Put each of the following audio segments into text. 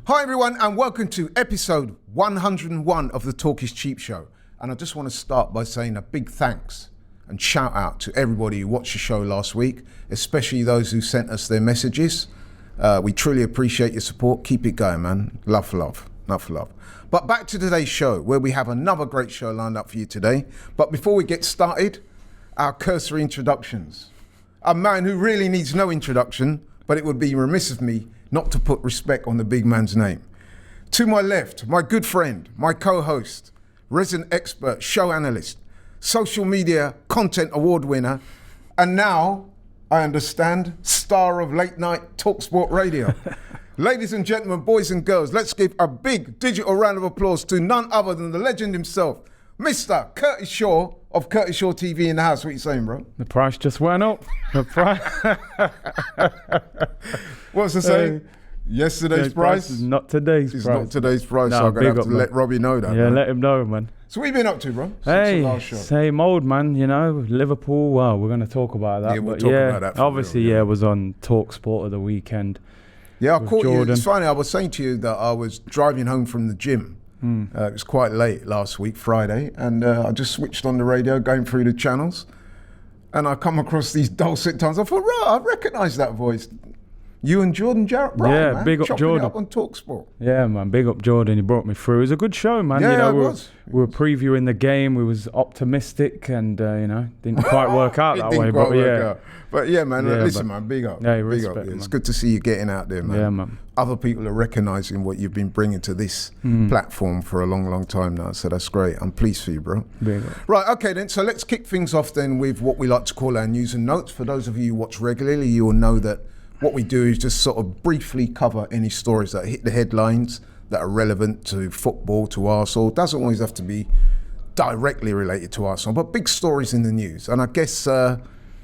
Hi everyone, and welcome to episode 101 of the Talk is Cheap show. And I just want to start by saying a big thanks and shout out to everybody who watched the show last week, especially those who sent us their messages. We truly appreciate your support. Keep it going, man. Love for love. Love for love. But back to today's show, where we have another great show lined up for you today. But before we get started, our cursory introductions. A man who really needs no introduction, but it would be remiss of me not to put respect on the big man's name. To my left, my good friend, my co-host, resident expert, show analyst, social media content award winner, and now, I understand, star of late night TalkSport Radio. Ladies and gentlemen, boys and girls, let's give a big digital round of applause to none other than the legend himself, Mr. Curtis Shaw of Curtis Shaw TV in the house. What are you saying, bro? The price just went up. The price. What's the saying? Yesterday's price is not today's price. It's not today's price, No, so I'm going to have big to up, let Robbie know that. Yeah, man. let him know, man. So what have you been up to, bro? Since the Hey, last show? same old, man. You know, Liverpool. Well, we're going to talk about that. Yeah, we'll but talk about that for obviously, real, yeah. it was on TalkSport of the weekend. Yeah, I with caught you. Jordan. It's funny, I was saying to you that I was driving home from the gym. It was quite late last week, Friday, and I just switched on the radio, going through the channels, and I come across these dulcet tones. I thought, right, I recognise that voice. You and Jordan Jarrett Brown, Yeah, man. big up chopping Jordan. it up on TalkSport. Yeah, man. Big up Jordan. He brought me through. It was a good show, man. Yeah, you know, it was. we were previewing the game. We was optimistic, and you know, didn't quite work out that way. But yeah, But yeah, man, Yeah, listen, but- man, big up. Yeah, big respect, up. It's man. good to see you getting out there, man. Yeah, man. Other people are recognising what you've been bringing to this platform for a long, long time now. So that's great. I'm pleased for you, bro. Big up. Right, okay then. So let's kick things off then with what we like to call our news and notes. For those of you who watch regularly, you will know that what we do is just sort of briefly cover any stories that hit the headlines that are relevant to football, to Arsenal. Doesn't always have to be directly related to Arsenal, but big stories in the news. And I guess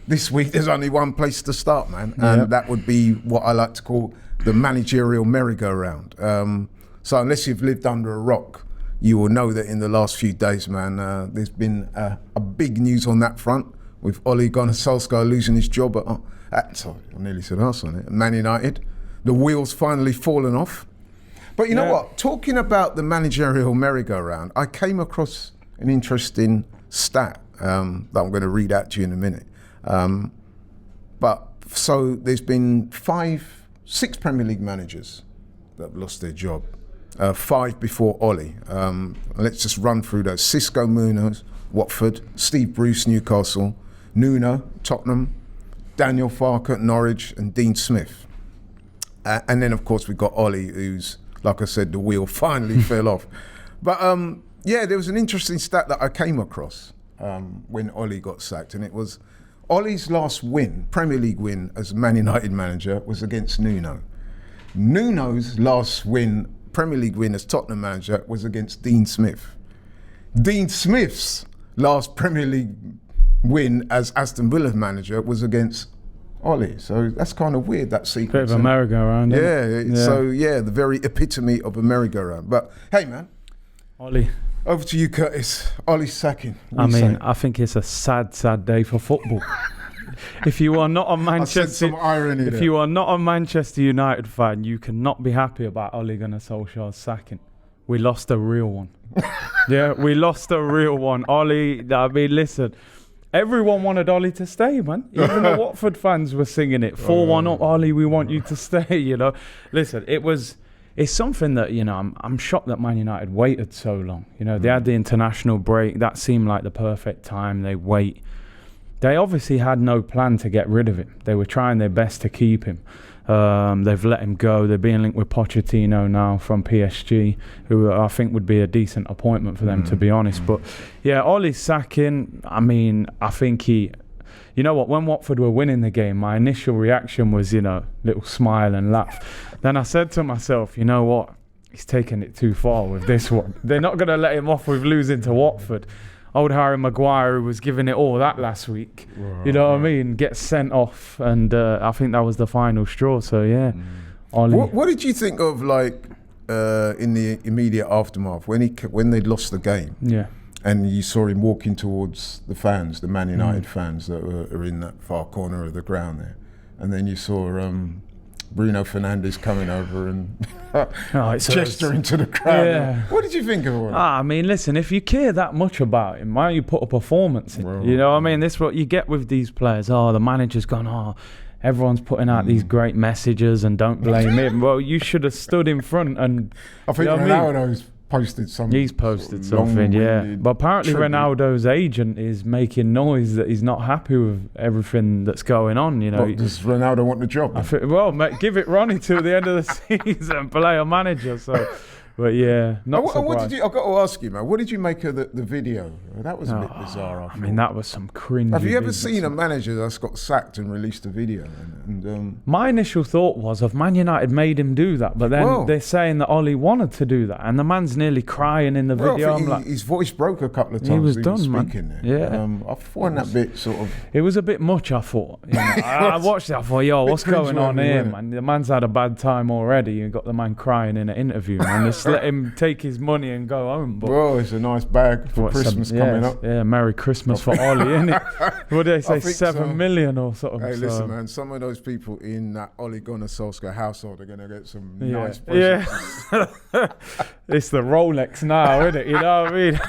this week there's only one place to start, man, and that would be what I like to call the managerial merry-go-round. So unless you've lived under a rock, you will know that in the last few days, man, there's been a big news on that front with Ole Gunnar Solskjaer losing his job sorry, I nearly said Arsenal, Man United. The wheels finally fallen off. But you know what? Talking about the managerial merry-go-round, I came across an interesting stat that I'm going to read out to you in a minute. But so there's been 6 Premier League managers that have lost their job. 5 before Ole. Let's just run through those. Xisco Munoz, Watford. Steve Bruce, Newcastle. Nuno, Tottenham. Daniel Farke, Norwich, and Dean Smith. And then, of course, we've got Ole, who's, like I said, the wheel finally fell off. But, yeah, there was an interesting stat that I came across when Ole got sacked, and it was Ole's last win, Premier League win as Man United manager, was against Nuno. Nuno's last win, Premier League win as Tottenham manager, was against Dean Smith. Dean Smith's last Premier League win as Aston Villa manager was against Ole. So that's kind of weird, that sequence. Bit of a merry-go-round. Yeah, so yeah, the very epitome of a merry-go-round. But hey, man, Ole. over to you, Curtis. Ole's sacking. I mean, I think it's a sad, sad day for football. If you are not a Manchester, some irony if there. you are not a Manchester United fan, you cannot be happy about Ole Gunnar Solskjaer's sacking. We lost a real one. Yeah, we lost a real one. Ole, I mean, listen. Everyone wanted Ole to stay, man. Even the Watford fans were singing it. 4-1 up, Ole, we want you to stay, you know. Listen, it's something that, you know, I'm shocked that Man United waited so long. You know, they had the international break. That seemed like the perfect time. They wait. They obviously had no plan to get rid of him. They were trying their best to keep him. They've let him go. They're being linked with Pochettino now from PSG, who I think would be a decent appointment for them, to be honest. But yeah, Ole's sacking, I mean, I think you know what, when Watford were winning the game, my initial reaction was, you know, little smile and laugh. Then I said to myself, you know what, he's taking it too far with this one. They're not going to let him off with losing to Watford. Old Harry Maguire, who was giving it all that last week, you know what I mean, gets sent off, and I think that was the final straw. So yeah, Ole. What did you think of, like, in the immediate aftermath when they lost the game? Yeah. And you saw him walking towards the fans, the Man United fans that are in that far corner of the ground there, and then you saw Bruno Fernandes coming over and it's gesturing to the crowd. Yeah. What did you think of all that? I mean, listen, if you care that much about him, why don't you put a performance in? You know what I mean? This is what you get with these players. Oh, the manager's gone, everyone's putting out these great messages and don't blame him. Well, you should have stood in front and... I think Ronaldo's posted something. He's posted something, yeah. But apparently Ronaldo's agent is making noise that he's not happy with everything that's going on, you know. Does Ronaldo want the job? Well, mate, give it Ronnie till the end of the season, player manager, so... But yeah, not surprised. I've got to ask you, man, what did you make of the video? That was a bit bizarre. I mean, that was some cringe. Have you ever seen a manager that's got sacked and released a video? My initial thought was if Man United made him do that, but then they're saying that Ollie wanted to do that, and the man's nearly crying in the video. I think his voice broke a couple of times. He was done, speaking man. There. Yeah, I found that bit sort of. It was a bit much. I thought. You know, I watched it. I thought, what's going on here, man? The man's had a bad time already. You got the man crying in an interview, man. Just let him take his money and go home. But it's a nice bag for Christmas coming up. Yeah, Merry Christmas for Ollie, innit? What do they say, 7 million or something? Hey, listen, man, some of those people in that Ole Gunnar Solskjaer household are going to get some nice presents. Yeah. It's the Rolex now, isn't it? You know what I mean?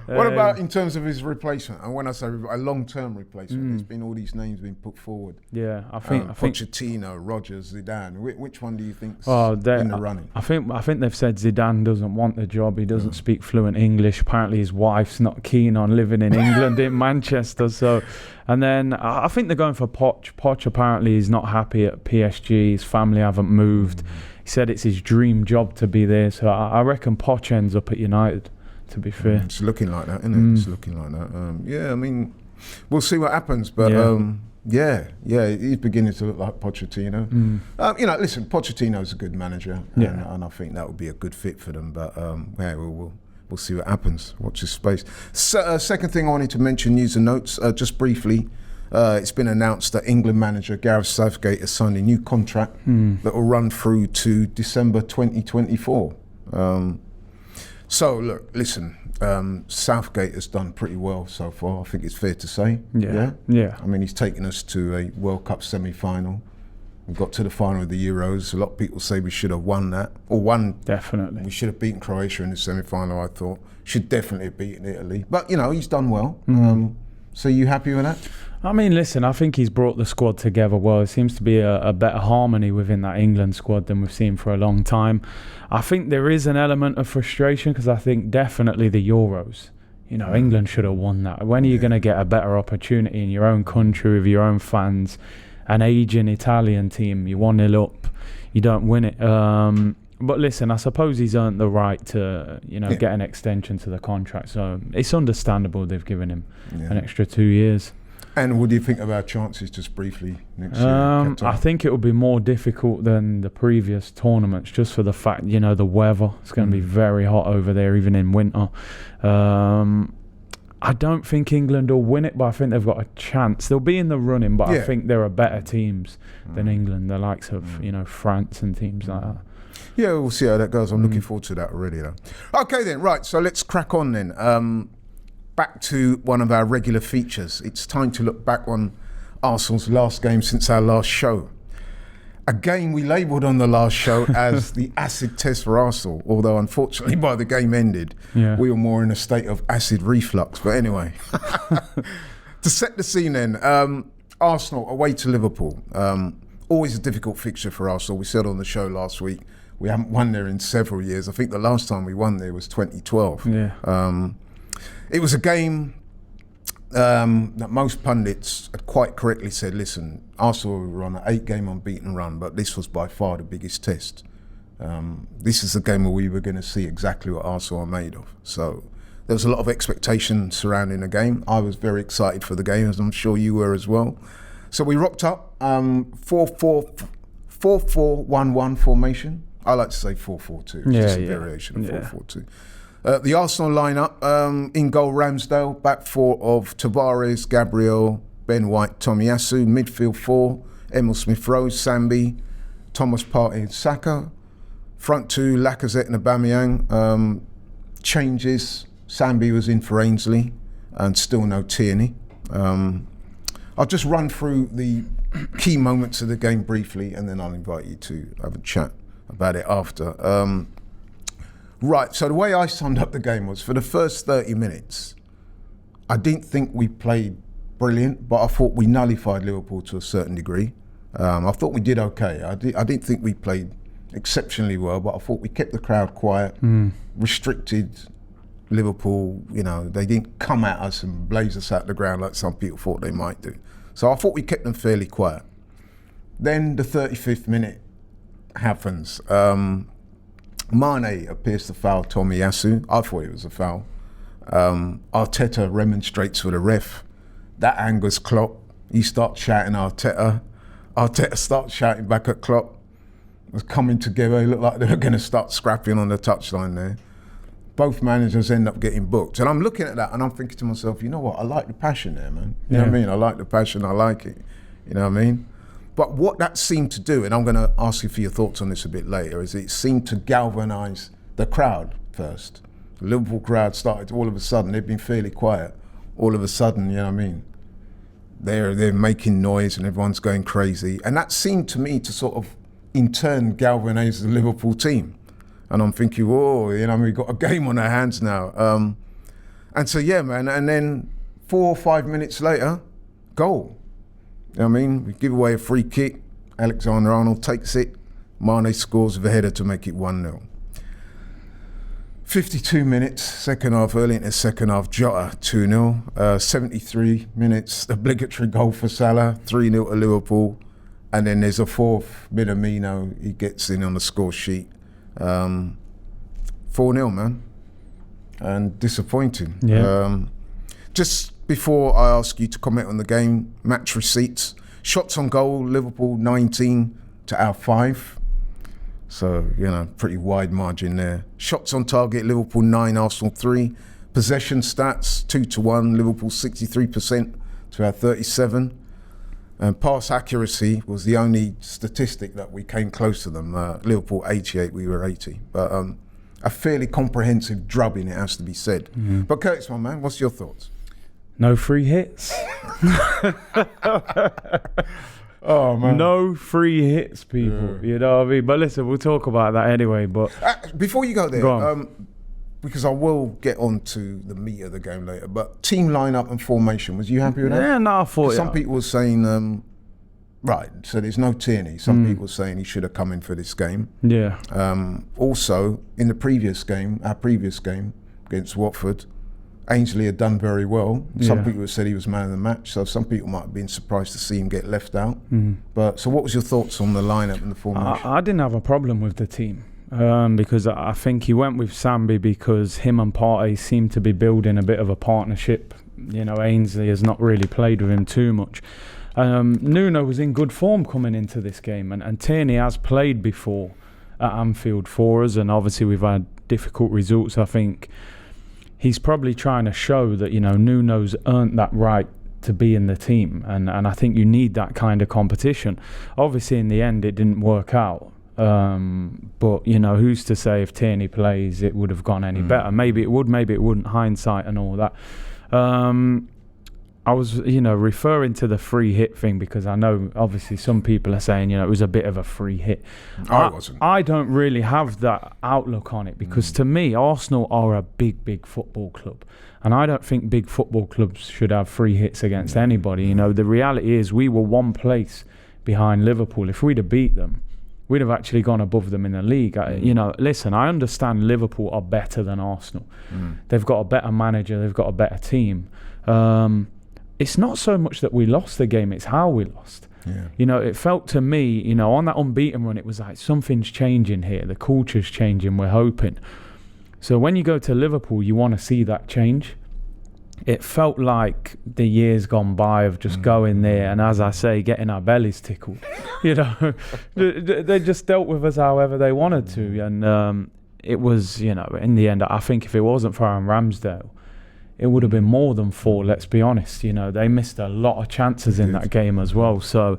What about in terms of his replacement? And when I say a long-term replacement, there's been all these names being put forward. Yeah, I think Pochettino, Rodgers, Zidane. Which one do you think's in the running? I think they've said Zidane doesn't want the job. He doesn't speak fluent English. Apparently, his wife's not keen on living in England, in Manchester. So, and then I think they're going for Poch. Poch apparently is not happy at PSG. His family haven't moved. He said it's his dream job to be there. So I reckon Poch ends up at United. To be fair, it's looking like that, isn't it? It's looking like that. Yeah, I mean, we'll see what happens, but he's beginning to look like Pochettino. You know, listen, Pochettino's a good manager, and I think that would be a good fit for them. But we'll see what happens. Watch this space. Second thing I wanted to mention, news and notes, just briefly. It's been announced that England manager Gareth Southgate has signed a new contract that will run through to December 2024. So, look, listen, Southgate has done pretty well so far, I think it's fair to say. Yeah. I mean, he's taken us to a World Cup semi-final. We got to the final of the Euros. A lot of people say we should have won that. Definitely. We should have beaten Croatia in the semi-final, I thought. Should definitely have beaten Italy. But, you know, he's done well. So you happy with that? I mean, listen, I think he's brought the squad together well. It seems to be a better harmony within that England squad than we've seen for a long time. I think there is an element of frustration because I think definitely the Euros, you know, England should have won that. When are you going to get a better opportunity in your own country with your own fans? An aging Italian team, you 1-0 up, you don't win it. But listen, I suppose he's earned the right to, get an extension to the contract. So it's understandable they've given him an extra 2 years. And what do you think of our chances, just briefly, next year? I think it will be more difficult than the previous tournaments, just for the fact, the weather. It's going to be very hot over there, even in winter. I don't think England will win it, but I think they've got a chance. They'll be in the running, but I think there are better teams than England, the likes of, France and teams like that. Yeah, we'll see how that goes. I'm looking forward to that already, though. Okay, then, right, so let's crack on then. Back to one of our regular features. It's time to look back on Arsenal's last game since our last show. A game we labelled on the last show as the acid test for Arsenal, although unfortunately by the game ended, we were more in a state of acid reflux. But anyway, to set the scene then, Arsenal away to Liverpool. Always a difficult fixture for Arsenal. We said on the show last week, we haven't won there in several years. I think the last time we won there was 2012. It was a game that most pundits had quite correctly said, listen, Arsenal were on an 8-game unbeaten run, but this was by far the biggest test. This is the game where we were going to see exactly what Arsenal are made of. So there was a lot of expectation surrounding the game. I was very excited for the game, as I'm sure you were as well. So we rocked up 4-4-1-1 formation. I like to say 4-4-2. It's just a variation of 4-4-2. The Arsenal lineup, in goal Ramsdale, back four of Tavares, Gabriel, Ben White, Tomiyasu, midfield four, Emil Smith-Rowe, Sambi, Thomas Partey and Saka, front two, Lacazette and Aubameyang. Changes, Sambi was in for Ainsley and still no Tierney. I'll just run through the key moments of the game briefly, and then I'll invite you to have a chat about it after. Right, so the way I summed up the game was, for the first 30 minutes, I didn't think we played brilliant, but I thought we nullified Liverpool to a certain degree. I thought we did okay. I didn't think we played exceptionally well, but I thought we kept the crowd quiet, restricted Liverpool. You know, they didn't come at us and blaze us out the ground like some people thought they might do. So I thought we kept them fairly quiet. Then the 35th minute happens. Mane appears to foul Tomiyasu. I thought it was a foul. Arteta remonstrates with the ref. That angers Klopp. He starts shouting Arteta. Arteta starts shouting back at Klopp. It was coming together. It looked like they were going to start scrapping on the touchline there. Both managers end up getting booked. And I'm looking at that and I'm thinking to myself, you know what? I like the passion there, man. You know what I mean? I like the passion. I like it. You know what I mean? But what that seemed to do, and I'm going to ask you for your thoughts on this a bit later, is it seemed to galvanise the crowd first. The Liverpool crowd started, all of a sudden, they've been fairly quiet. All of a sudden, you know what I mean? They're making noise and everyone's going crazy. And that seemed to me to sort of, in turn, galvanise the Liverpool team. And I'm thinking, whoa, you know, we've got a game on our hands now. And so, yeah, man, and then 4 or 5 minutes later, goal. You know what I mean? We give away a free kick. Alexander-Arnold takes it. Mane scores with a header to make it 1-0. 52 minutes, second half, early into the second half, Jota 2-0. 73 minutes, obligatory goal for Salah, 3-0 to Liverpool. And then there's a fourth, Minamino, he gets in on the score sheet. 4-0, man. And disappointing. Yeah. Just before I ask you to comment on the game, match receipts. Shots on goal, Liverpool 19 to our 5. So, you know, pretty wide margin there. Shots on target, Liverpool 9, Arsenal 3. Possession stats, 2-1, Liverpool 63% to our 37. And pass accuracy was the only statistic that we came close to them. Liverpool 88, we were 80. But a fairly comprehensive drubbing, it has to be said. Mm-hmm. But Curtis, my man, what's your thoughts? No free hits. Oh, man. No free hits, people. Yeah. You know what I mean? But listen, we'll talk about that anyway. But before you go there, go because I will get on to the meat of the game later, but team lineup and formation, was you happy with that? Yeah, no, I thought some people were saying, right, so there's no Tierney. Some people were saying he should have come in for this game. Yeah. Also, in the previous game, our previous game against Watford, Ainsley had done very well. Some people said he was man of the match, so some people might have been surprised to see him get left out. But so what was your thoughts on the lineup and the formation? I didn't have a problem with the team. Because I think he went with Sambi because him and Partey seem to be building a bit of a partnership. You know, Ainsley has not really played with him too much. Nuno was in good form coming into this game, and Tierney has played before at Anfield for us, and obviously we've had difficult results. I think he's probably trying to show that, you know, Nuno's earned that right to be in the team, and I think you need that kind of competition. Obviously, in the end, it didn't work out. But, you know, who's to say if Tierney plays, it would have gone any better? Maybe it would, maybe it wouldn't, hindsight and all that. I was, you know, referring to the free hit thing because I know, obviously, some people are saying, you know, it was a bit of a free hit. I wasn't. I don't really have that outlook on it because to me, Arsenal are a big, big football club. And I don't think big football clubs should have free hits against anybody. You know, the reality is we were one place behind Liverpool. If we'd have beat them, we'd have actually gone above them in the league. You know, listen, I understand Liverpool are better than Arsenal. They've got a better manager. They've got a better team. It's not so much that we lost the game, it's how we lost. Yeah. You know, it felt to me, you know, on that unbeaten run, it was like something's changing here. The culture's changing, we're hoping. So when you go to Liverpool, you want to see that change. It felt like the years gone by of just going there and, as I say, getting our bellies tickled. You know, they just dealt with us however they wanted to. And it was, you know, in the end, I think if it wasn't for Aaron Ramsdale, it would have been more than 4, let's be honest. You know, they missed a lot of chances in that game as well. So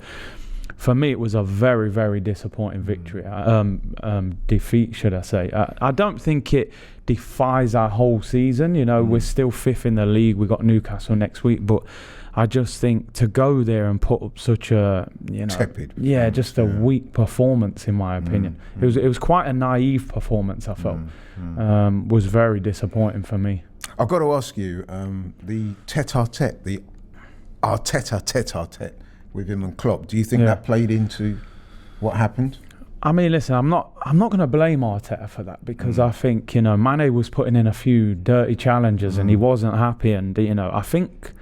for me, it was a very, very disappointing victory. Defeat, should I say. I don't think it defies our whole season. You know, we're still 5th in the league. We've got Newcastle next week. But I just think to go there and put up such a, tepid. Just a weak performance, in my opinion. It was quite a naive performance, I felt. Was very disappointing for me. I've got to ask you, the tete-a-tete, the Arteta tete-a-tete with him and Klopp, do you think that played into what happened? I mean, listen, I'm not going to blame Arteta for that, because I think, Mane was putting in a few dirty challenges and he wasn't happy, and I think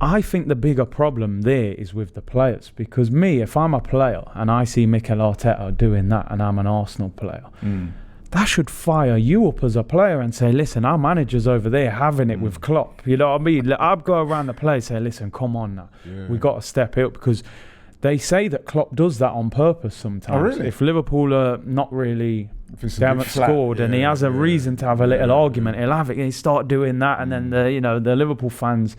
the bigger problem there is with the players, because if I'm a player and I see Mikel Arteta doing that and I'm an Arsenal player, that should fire you up as a player and say, listen, our manager's over there having it with Klopp. You know what I mean? I'd go around the place and say, listen, come on now. We've got to step it up, because they say that Klopp does that on purpose sometimes. Oh, really? If Liverpool are not really, they haven't scored, and he has a reason to have a little argument, he'll have it, and he start doing that, and then the Liverpool fans,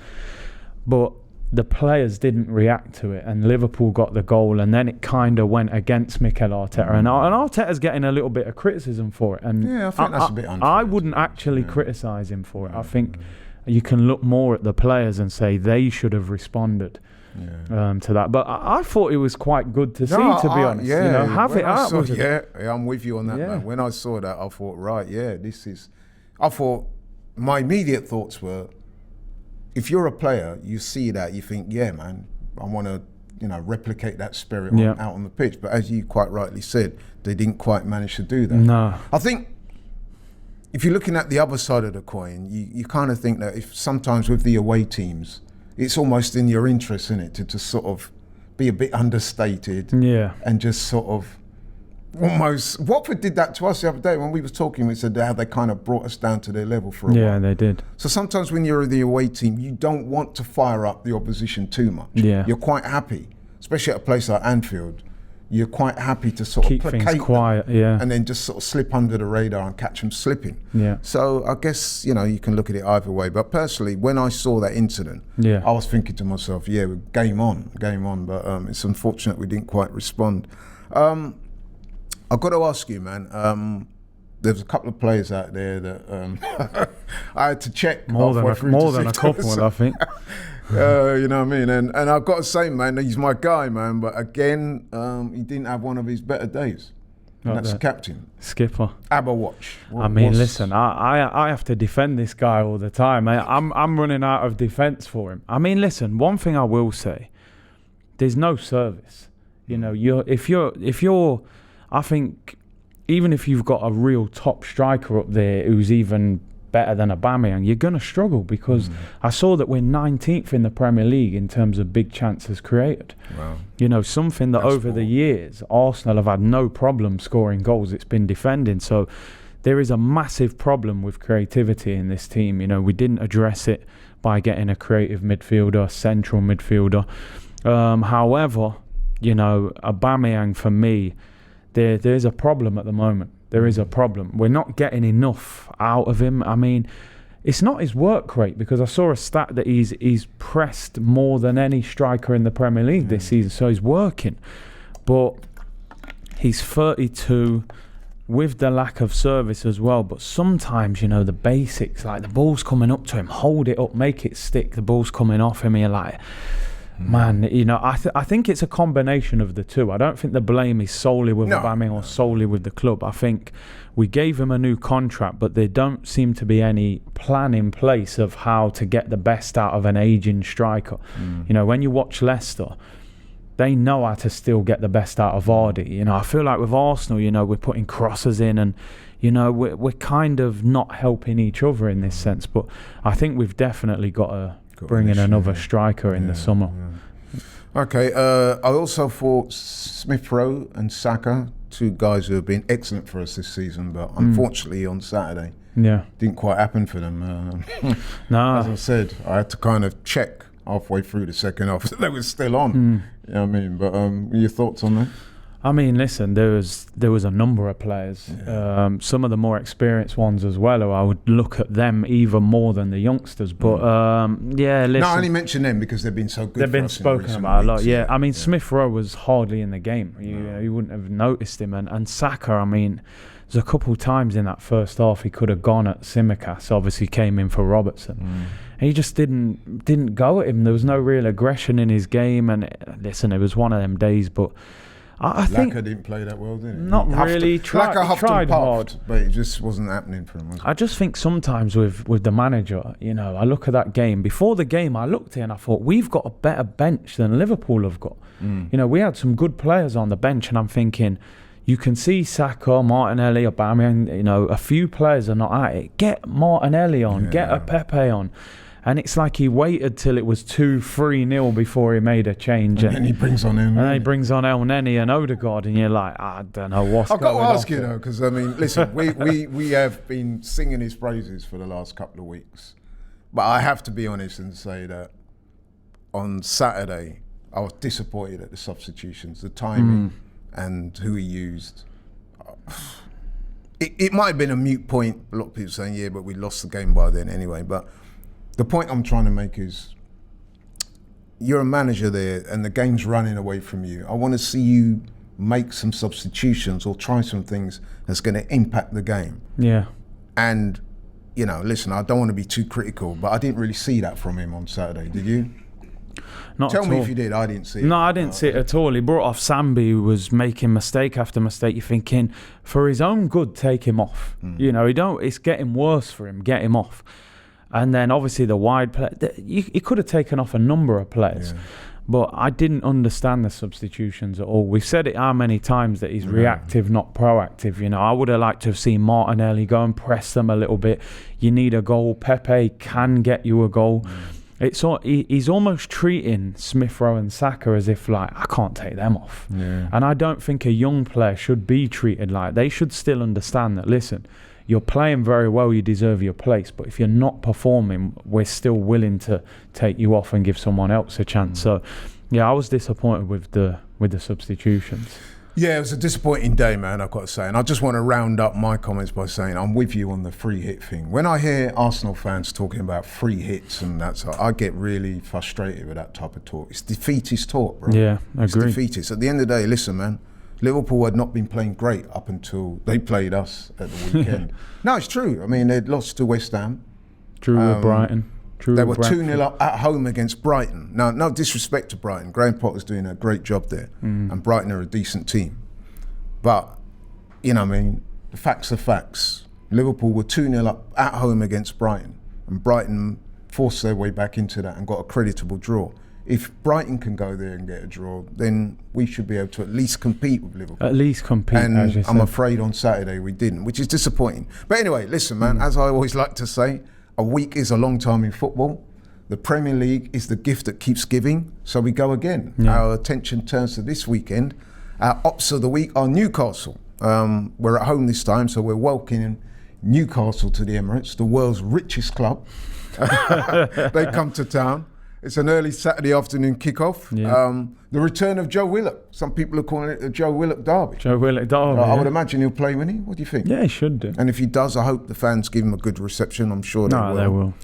but the players didn't react to it, and Liverpool got the goal, and then it kind of went against Mikel Arteta, and Arteta's getting a little bit of criticism for it, and I think that's a bit unfair. I wouldn't actually criticise him for it. I think you can look more at the players and say they should have responded to that. But I thought it was quite good to see, to be honest. Have it out. I'm with you on that, man. When I saw that, I thought, my immediate thoughts were, if you're a player, you see that, you think, man, I want to, replicate that spirit out on the pitch. But as you quite rightly said, they didn't quite manage to do that. No. I think if you're looking at the other side of the coin, you kind of think that if sometimes with the away teams, it's almost in your interest, isn't it, to sort of be a bit understated and just sort of almost. Watford did that to us the other day when we was talking. We said how they kind of brought us down to their level for a while. Yeah, they did. So sometimes when you're the away team, you don't want to fire up the opposition too much. Yeah. You're quite happy, especially at a place like Anfield. You're quite happy to sort keep of placate things quiet, them and then just sort of slip under the radar and catch them slipping. Yeah. So I guess, you can look at it either way. But personally, when I saw that incident, I was thinking to myself, game on. But it's unfortunate we didn't quite respond. I've got to ask you, man. There's a couple of players out there that I had to check. More than a couple, I think. You know what I mean? And I've got to say, man, he's my guy, man. But again, he didn't have one of his better days. And that's the captain. Skipper. Aberwatch. Listen, I have to defend this guy all the time. I'm running out of defence for him. I mean, listen, one thing I will say, there's no service. If you're I think even if you've got a real top striker up there who's even better than Aubameyang, you're going to struggle, because I saw that we're 19th in the Premier League in terms of big chances created. Wow. Something that over the years, Arsenal have had no problem scoring goals. It's been defending. So there is a massive problem with creativity in this team. We didn't address it by getting a creative midfielder, central midfielder. However, Aubameyang, for me, there's a problem at the moment. There is a problem. We're not getting enough out of him. I mean, it's not his work rate, because I saw a stat that he's pressed more than any striker in the Premier League this season. So he's working. But he's 32 with the lack of service as well. But sometimes, the basics, like the ball's coming up to him, hold it up, make it stick. The ball's coming off him, you're like, man, I think it's a combination of the two. I don't think the blame is solely with Aubameyang or solely with the club. I think we gave him a new contract, but there don't seem to be any plan in place of how to get the best out of an aging striker. When you watch Leicester, they know how to still get the best out of Vardy. I feel like with Arsenal, we're putting crosses in, and we're kind of not helping each other in this sense. But I think we've definitely got to bring in another striker in the summer. Okay, I also thought Smith Rowe and Saka, two guys who have been excellent for us this season, but unfortunately on Saturday, didn't quite happen for them. No. As I said, I had to kind of check halfway through the second half. They were still on. You know what I mean? But your thoughts on that? I mean, listen, there was a number of players, some of the more experienced ones as well, who I would look at them even more than the youngsters. But listen. No, I only mention them because they've been so good. They've been spoken about a lot. Yeah, I mean, yeah. Smith Rowe was hardly in the game. You wouldn't have noticed him. And Saka, I mean, there's a couple of times in that first half he could have gone at Tsimikas. Obviously, came in for Robertson. And he just didn't go at him. There was no real aggression in his game. And listen, it was one of them days, but. I think Laka didn't play that well, did he? Not really. Tried hard, but it just wasn't happening for him. Was it? I just think sometimes with the manager, I look at that game. Before the game, I looked in and I thought, we've got a better bench than Liverpool have got. We had some good players on the bench, and I'm thinking, you can see Saka, Martinelli, Aubameyang, a fefew players are not at it. Get Martinelli on, get a Pepe on. And it's like he waited till it was 2-3-0 before he made a change. And then he brings on him. And then he brings on El Neni and Odegaard, and you're like, I don't know what's going on. I've got to ask you though, because I mean, listen, we have been singing his praises for the last couple of weeks, but I have to be honest and say that on Saturday I was disappointed at the substitutions, the timing, and who he used. It might have been a moot point. A lot of people saying, yeah, but we lost the game by then anyway. But the point I'm trying to make is, you're a manager there and the game's running away from you. I want to see you make some substitutions or try some things that's going to impact the game. Yeah. And, listen, I don't want to be too critical, but I didn't really see that from him on Saturday. Did you? Tell me if you did. I didn't see it. No, I didn't see it at all. He brought off Sambi, who was making mistake after mistake. You're thinking, for his own good, take him off. It's getting worse for him. Get him off. And then obviously the wide play, he could have taken off a number of players, but I didn't understand the substitutions at all. We've said it how many times that he's reactive, not proactive. I would have liked to have seen Martinelli go and press them a little bit. You need a goal. Pepe can get you a goal. He's almost treating Smith Rowe and Saka as if, like, I can't take them off. And I don't think a young player should be treated like. They should still understand that, listen, you're playing very well, you deserve your place, but if you're not performing, we're still willing to take you off and give someone else a chance. So, I was disappointed with the substitutions. Yeah, it was a disappointing day, man, I've got to say. And I just want to round up my comments by saying I'm with you on the free hit thing. When I hear Arsenal fans talking about free hits and that, I get really frustrated with that type of talk. It's defeatist talk, bro. Yeah, I agree. It's defeatist. At the end of the day, listen, man, Liverpool had not been playing great up until they played us at the weekend. No, it's true. I mean, they'd lost to West Ham. Drew with Brighton. They were 2-0 up at home against Brighton. Now, no disrespect to Brighton. Graham Potter's doing a great job there. And Brighton are a decent team. But, the facts are facts. Liverpool were 2-0 up at home against Brighton. And Brighton forced their way back into that and got a creditable draw. If Brighton can go there and get a draw, then we should be able to at least compete with Liverpool. At least compete, and as you I'm said. afraid on Saturday we didn't, which is disappointing. But anyway, listen, man, as I always like to say, a week is a long time in football. The Premier League is the gift that keeps giving, so we go again. Our attention turns to this weekend. Our Ops of the week are Newcastle. We're at home this time, so we're welcoming Newcastle to the Emirates, the world's richest club. They come to town. It's an early Saturday afternoon kickoff. The return of Joe Willock. Some people are calling it the Joe Willock derby. Joe Willock derby. I would imagine he'll play, won't he? What do you think? Yeah, he should do. And if he does, I hope the fans give him a good reception. I'm sure they will. They will.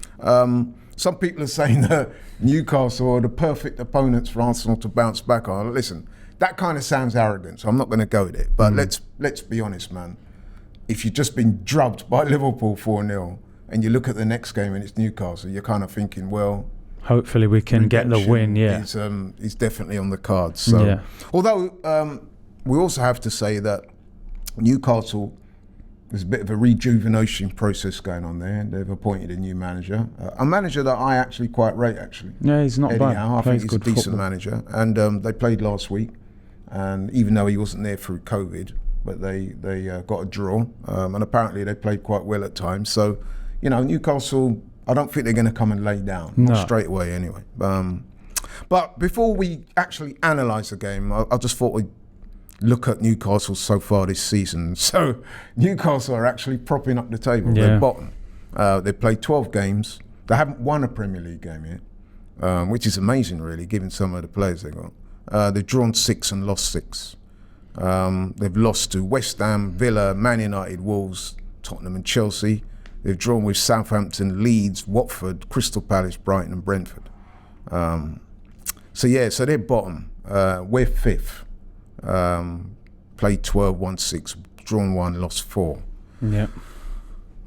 Some people are saying that Newcastle are the perfect opponents for Arsenal to bounce back on. Listen, that kind of sounds arrogant, so I'm not going to go with it. But let's be honest, man. If you've just been drubbed by Liverpool 4-0 and you look at the next game and it's Newcastle, you're kind of thinking, well, hopefully we can get the win. He's definitely on the cards. So, although we also have to say that Newcastle, there's a bit of a rejuvenation process going on there. They've appointed a new manager, a manager that I actually quite rate. Yeah, he's not Eddie bad. Howe. I think he's a decent manager, and they played last week. And even though he wasn't there through COVID, but they got a draw, and apparently they played quite well at times. So, Newcastle, I don't think they're going to come and lay down, not straight away anyway. But before we actually analyse the game, I just thought we'd look at Newcastle so far this season. So Newcastle are actually propping up the table. They're bottom. They played 12 games. They haven't won a Premier League game yet, which is amazing, really, given some of the players they got. They've drawn 6 and lost 6. They've lost to West Ham, Villa, Man United, Wolves, Tottenham and Chelsea. They've drawn with Southampton, Leeds, Watford, Crystal Palace, Brighton and Brentford. So they're bottom. We're fifth. Played 12, won 6, drawn 1, lost 4. Yeah.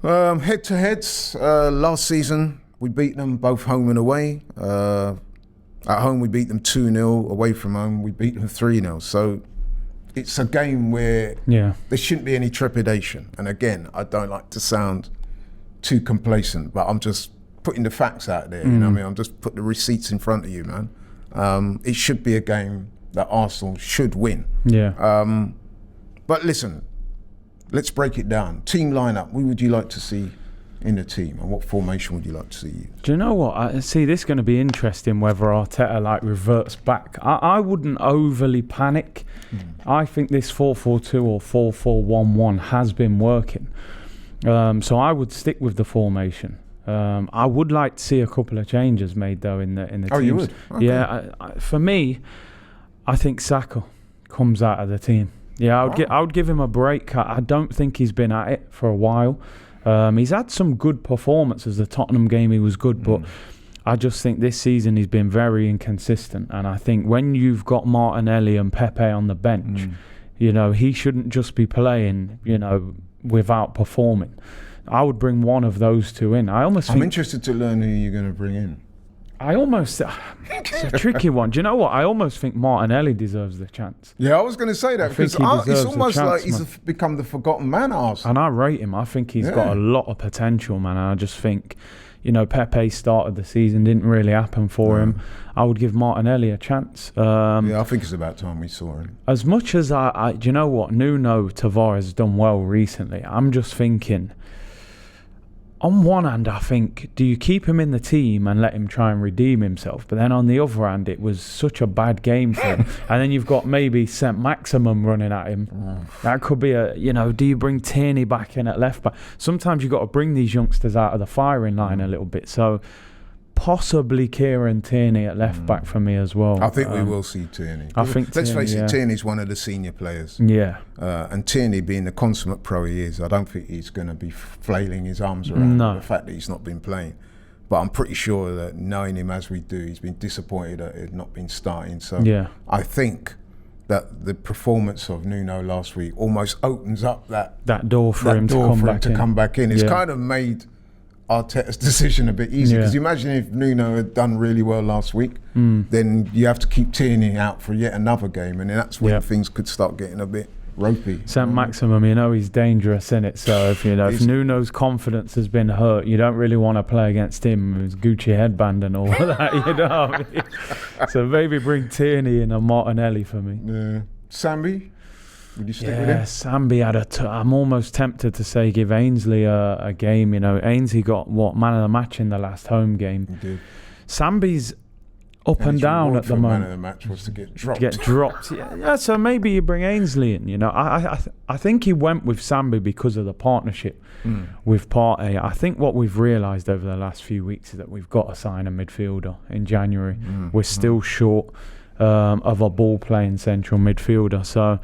Head-to-heads, last season, we beat them both home and away. At home, we beat them 2-0. Away from home, we beat them 3-0. So it's a game where there shouldn't be any trepidation. And again, I don't like to sound too complacent, but I'm just putting the facts out there. You know what I mean? I'm just putting the receipts in front of you, man. It should be a game that Arsenal should win. Yeah. But listen, let's break it down. Team lineup, who would you like to see in the team, and what formation would you like to see used? Do you know what? I see this is going to be interesting whether Arteta reverts back. I wouldn't overly panic. I think this 4-4-2 or 4-4-1-1 has been working. So I would stick with the formation. I would like to see a couple of changes made though in the teams. Oh, you would? Okay. Yeah. For me, I think Saka comes out of the team. Yeah, I would give him a break. I don't think he's been at it for a while. He's had some good performances. The Tottenham game, he was good, but I just think this season he's been very inconsistent. And I think when you've got Martinelli and Pepe on the bench, he shouldn't just be playing, without performing. I would bring one of those two in. I'm interested to learn who you're going to bring in. It's a tricky one. Do you know what? I almost think Martinelli deserves the chance. Yeah, I was going to say that because it's almost like he's become the forgotten man at Arsenal. And I rate him. I think he's got a lot of potential, man. And I just think, Pepe started the season, didn't really happen for him. I would give Martinelli a chance. I think it's about time we saw him. As much as do you know what? Nuno Tavares has done well recently. I'm just thinking, on one hand, I think, do you keep him in the team and let him try and redeem himself? But then on the other hand, it was such a bad game for him. And then you've got maybe St. Maximum running at him. That could be do you bring Tierney back in at left back? Sometimes you've got to bring these youngsters out of the firing line a little bit. So possibly Kieran Tierney at left back for me as well. I think we will see Tierney. Let's face it, Tierney's one of the senior players. Yeah. And Tierney, being the consummate pro he is, I don't think he's going to be flailing his arms around the fact that he's not been playing. But I'm pretty sure that knowing him as we do, he's been disappointed that he'd not been starting. So I think that the performance of Nuno last week almost opens up that door for him to come back in. It's kind of made Arteta's decision a bit easier, because you imagine if Nuno had done really well last week, then you have to keep Tierney out for yet another game, and then that's when things could start getting a bit ropey. St. Maximum, he's dangerous in it. So if Nuno's confidence has been hurt, you don't really want to play against him with Gucci headband and all of that. So maybe bring Tierney in and Martinelli for me. Yeah. Sambi? Would you stick with him? Sambi had I'm almost tempted to say give Ainsley a game. Ainsley got man of the match in the last home game. He did. Sambi's up and down at the moment. Man of the match was to get dropped. So maybe you bring Ainsley in. I think he went with Sambi because of the partnership with Partey. I think what we've realised over the last few weeks is that we've got to sign a midfielder in January. We're still short of a ball-playing central midfielder. So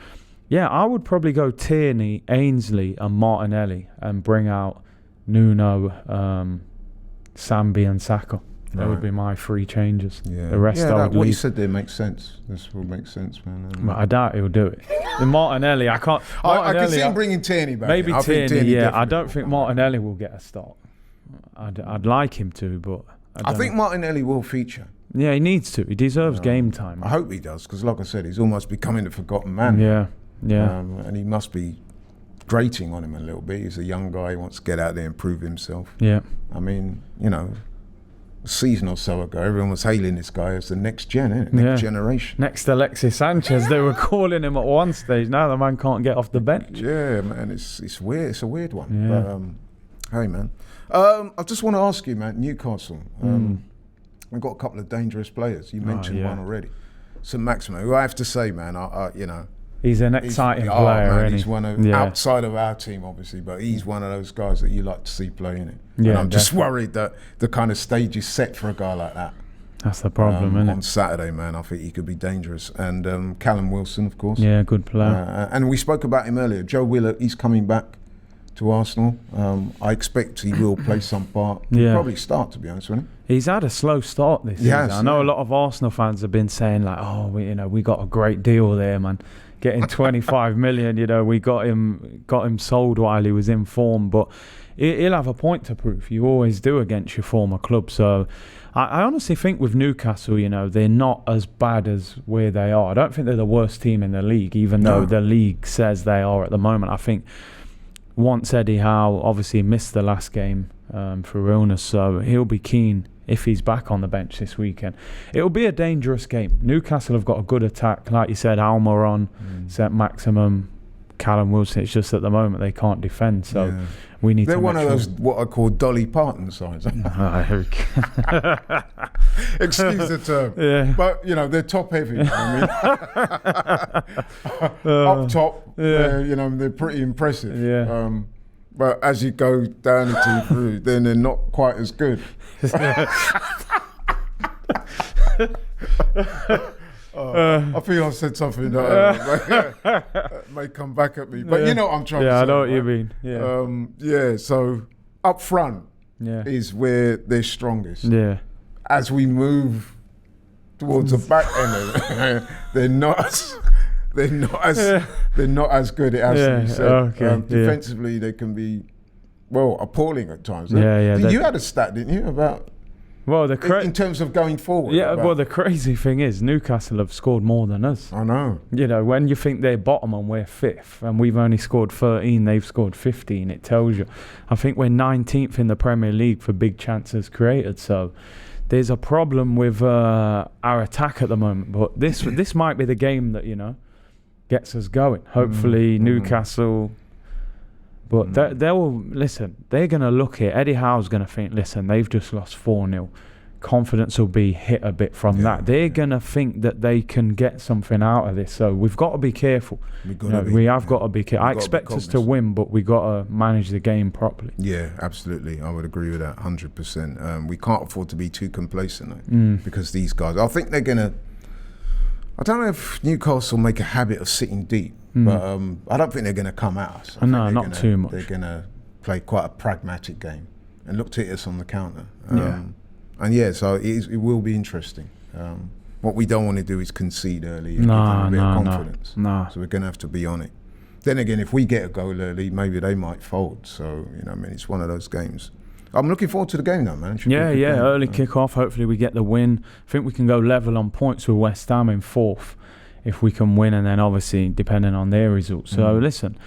yeah, I would probably go Tierney, Ainsley and Martinelli and bring out Nuno, Sambi and Saka. That would be my 3 changes. Yeah. The rest I would leave. What you said there makes sense. This will make sense, man. But I doubt he'll do it. The Martinelli, I can't. I can see him bringing Tierney back. Maybe Tierney, I don't think Martinelli will get a start. I'd like him to, but I think Martinelli will feature. Yeah, he needs to. He deserves game time. I hope he does, because like I said, he's almost becoming the forgotten man. Yeah. And he must be grating on him a little bit. He's a young guy, he wants to get out there and prove himself. Yeah. I mean, a season or so ago, everyone was hailing this guy as the next next generation. Next Alexis Sanchez, they were calling him at one stage. Now the man can't get off the bench. Yeah, man, it's weird. It's a weird one. Yeah. But hey, man, I just want to ask you, man, Newcastle. I've got a couple of dangerous players. You mentioned one already, St. Maximo, who I have to say, man, he's an exciting player. Man, he's one of outside of our team, obviously, but he's one of those guys that you like to see playing it. Yeah, and I'm just worried that the kind of stage is set for a guy like that. That's the problem, isn't on it? Saturday, man. I think he could be dangerous. And Callum Wilson, of course. Yeah, good player. And we spoke about him earlier. Joe Willett, he's coming back to Arsenal. I expect he will play some part. He'll probably start, to be honest with him. He's had a slow start this season. I know yeah. a lot of Arsenal fans have been saying like, "Oh, we got a great deal there, man. Getting 25 million. We got him sold while he was in form." But he'll have a point to prove. You always do against your former club. So I honestly think with Newcastle, they're not as bad as where they are. I don't think they're the worst team in the league, even though the league says they are at the moment. I think once Eddie Howe obviously missed the last game for illness, so he'll be keen if he's back on the bench this weekend. It'll be a dangerous game. Newcastle have got a good attack. Like you said, Almiron, St. Maximum, Callum Wilson. It's just at the moment they can't defend, so we need to. They're one of those what I call Dolly Parton sides. Excuse the term. Yeah. But they're top heavy. Up top, they're pretty impressive. Yeah. But as you go down the team through, then they're not quite as good. I feel I said something that may come back at me, but you know what I'm trying to say. Yeah, I know what right? you mean. Yeah. So up front is where they're strongest. Yeah. As we move towards the back end of it, they're not as good. It has to be said. Okay. Defensively, they can be appalling at times. Yeah. You had a stat, didn't you, about? Well, in terms of going forward. Yeah, well, the crazy thing is Newcastle have scored more than us. I know. When you think they're bottom and we're fifth, and we've only scored 13, they've scored 15, it tells you. I think we're 19th in the Premier League for big chances created, so there's a problem with our attack at the moment. But this might be the game that, gets us going. Hopefully Newcastle... But they'll listen. They're going to look at Eddie Howe's going to think, listen, they've just lost 4-0. Confidence will be hit a bit from that. They're going to think that they can get something out of this. So we've got to be careful. We have got to be careful. I expect us to win, but we got to manage the game properly. Yeah, absolutely. I would agree with that 100%. We can't afford to be too complacent because these guys, I think they're going to. I don't know if Newcastle make a habit of sitting deep, but I don't think they're going to come at us. No, not too much. They're going to play quite a pragmatic game and look to hit us on the counter. So it will be interesting. What we don't want to do is concede early and give them a bit of confidence. No. So we're going to have to be on it. Then again, if we get a goal early, maybe they might fold. So, it's one of those games. I'm looking forward to the game though, man. Early kick-off. Hopefully we get the win. I think we can go level on points with West Ham in fourth if we can win, and then obviously depending on their results. So listen.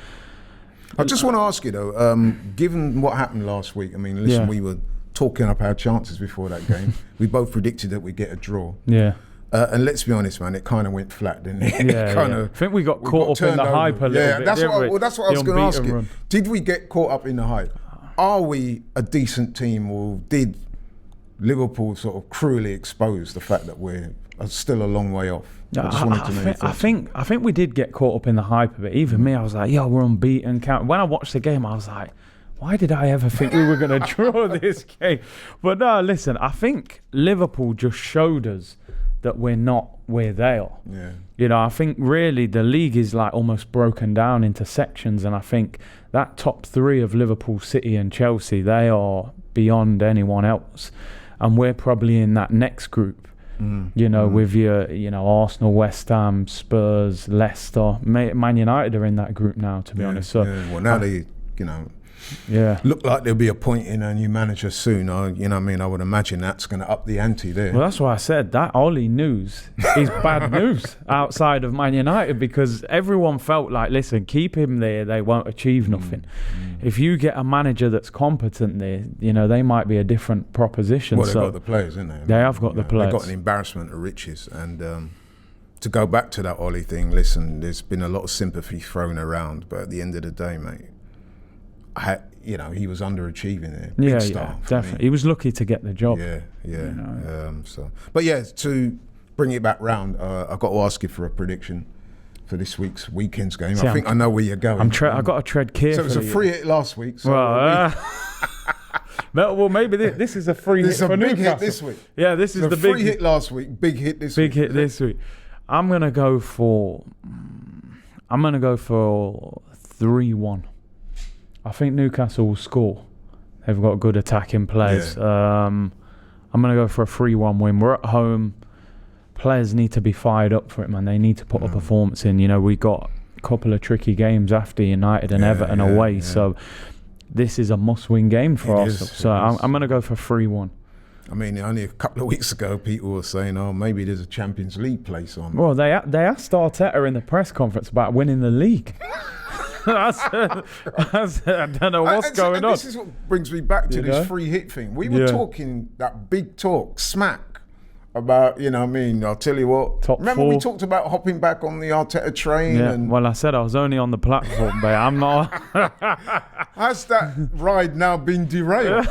I just want to ask you though, given what happened last week, we were talking up our chances before that game. We both predicted that we'd get a draw. Yeah. And let's be honest, man, it kind of went flat, didn't it? I think we got caught up in the hype a little bit. That's what I was going to ask you. Did we get caught up in the hype? Are we a decent team, or did Liverpool sort of cruelly expose the fact that we're still a long way off? I just wanted to know your thoughts. I think we did get caught up in the hype of it. Even me, I was like, we're unbeaten. When I watched the game, I was like, why did I ever think we were going to draw this game? But no, listen, I think Liverpool just showed us that we're not where they are. Yeah. I think really the league is like almost broken down into sections, and I think that top three of Liverpool, City and Chelsea, they are beyond anyone else. And we're probably in that next group, with your, Arsenal, West Ham, Spurs, Leicester, Man United are in that group now, to be honest. So, well, now they, look like there'll be appointing a new manager soon. I would imagine that's going to up the ante there. Well, that's why I said that Ollie news is bad news outside of Man United, because everyone felt like, listen, keep him there, they won't achieve nothing. If you get a manager that's competent there, they might be a different proposition. Well, they've got the players, isn't they? They have got the players. They've got an embarrassment of riches. And to go back to that Ollie thing, listen, there's been a lot of sympathy thrown around, but at the end of the day, mate, he was underachieving there. Big star, definitely. He was lucky to get the job. To bring it back round, I've got to ask you for a prediction for this weekend's game. I think I know where you're going. I got to tread carefully. So it was a free hit last week. So No, well, maybe this is a free hit It's a for big Newcastle. hit this week. Yeah, this is the big free hit last week, big hit this week. Big hit this week. I'm gonna go for 3-1. I think Newcastle will score. They've got good attacking players. Yeah. I'm gonna go for a 3-1 win. We're at home. Players need to be fired up for it, man. They need to put a performance in. You know, we got a couple of tricky games after United and Everton away, so this is a must-win game for Arsenal. So I'm gonna go for 3-1. I mean, only a couple of weeks ago, people were saying, "Oh, maybe there's a Champions League place on." Well, they asked Arteta in the press conference about winning the league. I don't know what's going on. This is what brings me back to this free hit thing. We were talking that big talk, smack, about, you know what I mean, I'll tell you what. Remember we talked about hopping back on the Arteta train? Yeah, and well, I said I was only on the platform, but I'm not. Has that ride now been derailed?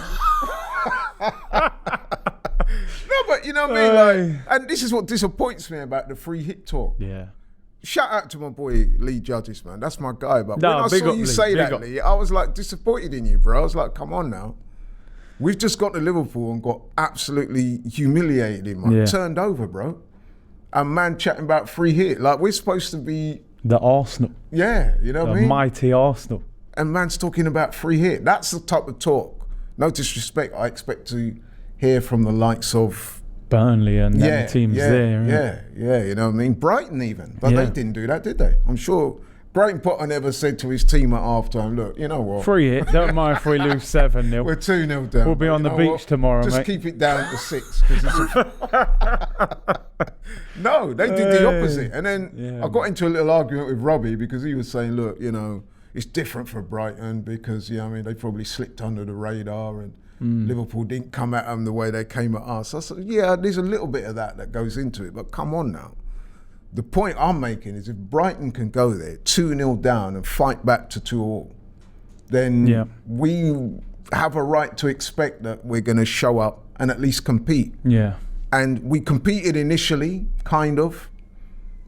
No, but you know what I mean? Like, and this is what disappoints me about the free hit talk. Yeah. Shout out to my boy Lee Judges, man. That's my guy. But when I saw you say that, Lee, I was like disappointed in you, bro. I was like, come on now. We've just got to Liverpool and got absolutely humiliated, man. Yeah. Turned over, bro. And man chatting about free hit. Like, we're supposed to be... The Arsenal. Yeah, you know what I mean? The mighty Arsenal. And man's talking about free hit. That's the type of talk. No disrespect, I expect to hear from the likes of... Burnley and the teams there. Yeah, you know what I mean? Brighton even. But they didn't do that, did they? I'm sure Graham Potter never said to his team at halftime, look, you know what? Free hit. Don't mind if we lose 7-0. We're 2-0 down. We'll be on the beach tomorrow, Just mate. keep it down to 6. No, they did the opposite. And then I got into a little argument with Robbie because he was saying, look, you know, it's different for Brighton because, you know what I mean, they probably slipped under the radar and Liverpool didn't come at them the way they came at us. I said, yeah, there's a little bit of that goes into it, but come on now. The point I'm making is if Brighton can go there 2-0 down and fight back to 2-2, then we have a right to expect that we're going to show up and at least compete. Yeah. And we competed initially, kind of,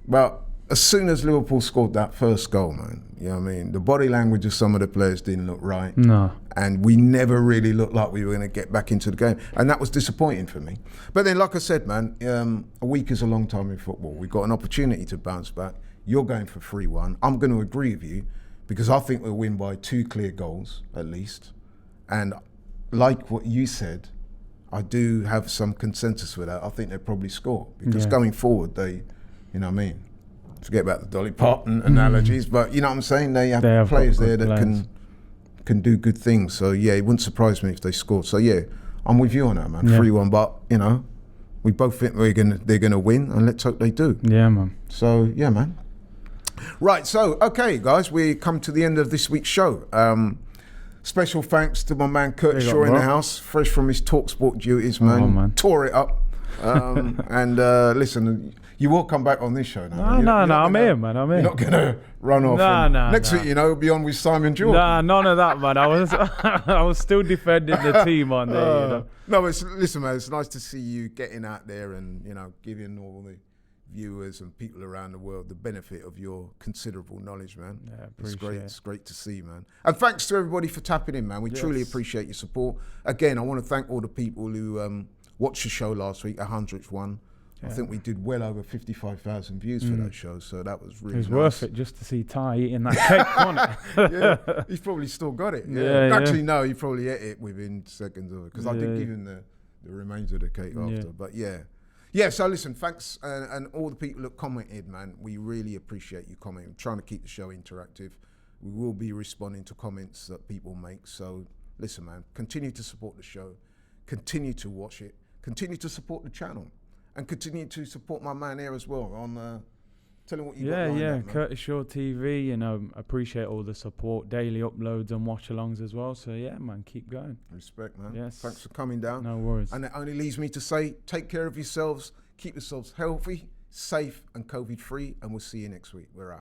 but as soon as Liverpool scored that first goal, man, you know what I mean? The body language of some of the players didn't look right. No. And we never really looked like we were going to get back into the game. And that was disappointing for me. But then, like I said, man, a week is a long time in football. We've got an opportunity to bounce back. You're going for 3-1. I'm going to agree with you because I think we'll win by 2 clear goals, at least. And like what you said, I do have some consensus with that. I think they'll probably score because going forward, they, you know what I mean? Forget about the Dolly Parton analogies, but you know what I'm saying? They have players there that can do good things. So yeah, it wouldn't surprise me if they scored. So yeah, I'm with you on that, man. 3-1, but you know, we both think they're gonna win, and let's hope they do. Yeah, man. So yeah, man. Right. So okay, guys, we come to the end of this week's show. Special thanks to my man Curtis Shaw in the house, fresh from his TalkSport duties, man. Oh, man. Tore it up. And listen. You will come back on this show now. No, I'm here, man. I'm here. You're not going to run off. Next week, you know, be on with Simon Jordan. Nah, none of that, man. I was still defending the team on there, you know. No, listen, man, it's nice to see you getting out there and, you know, giving all the viewers and people around the world the benefit of your considerable knowledge, man. Yeah, appreciate it. It's great to see, man. And thanks to everybody for tapping in, man. We truly appreciate your support. Again, I want to thank all the people who watched the show last week, 100th one. I think we did well over 55,000 views for that show, so that was really nice. It was worth it just to see Ty eating that cake, wasn't it? Yeah, he's probably still got it. Actually, no, he probably ate it within seconds of it, because I did give him the remains of the cake after. But yeah, so listen, thanks, and all the people that commented, man, we really appreciate you commenting. We're trying to keep the show interactive. We will be responding to comments that people make, so listen, man, continue to support the show, continue to watch it, continue to support the channel. And continue to support my man here as well on tell him what you got lined up, Curtis Shaw TV, you know, appreciate all the support, daily uploads and watch-alongs as well. So yeah, man, keep going. Respect, man. Yes. Thanks for coming down. No worries. And it only leaves me to say, take care of yourselves, keep yourselves healthy, safe and COVID-free, and we'll see you next week. We're out.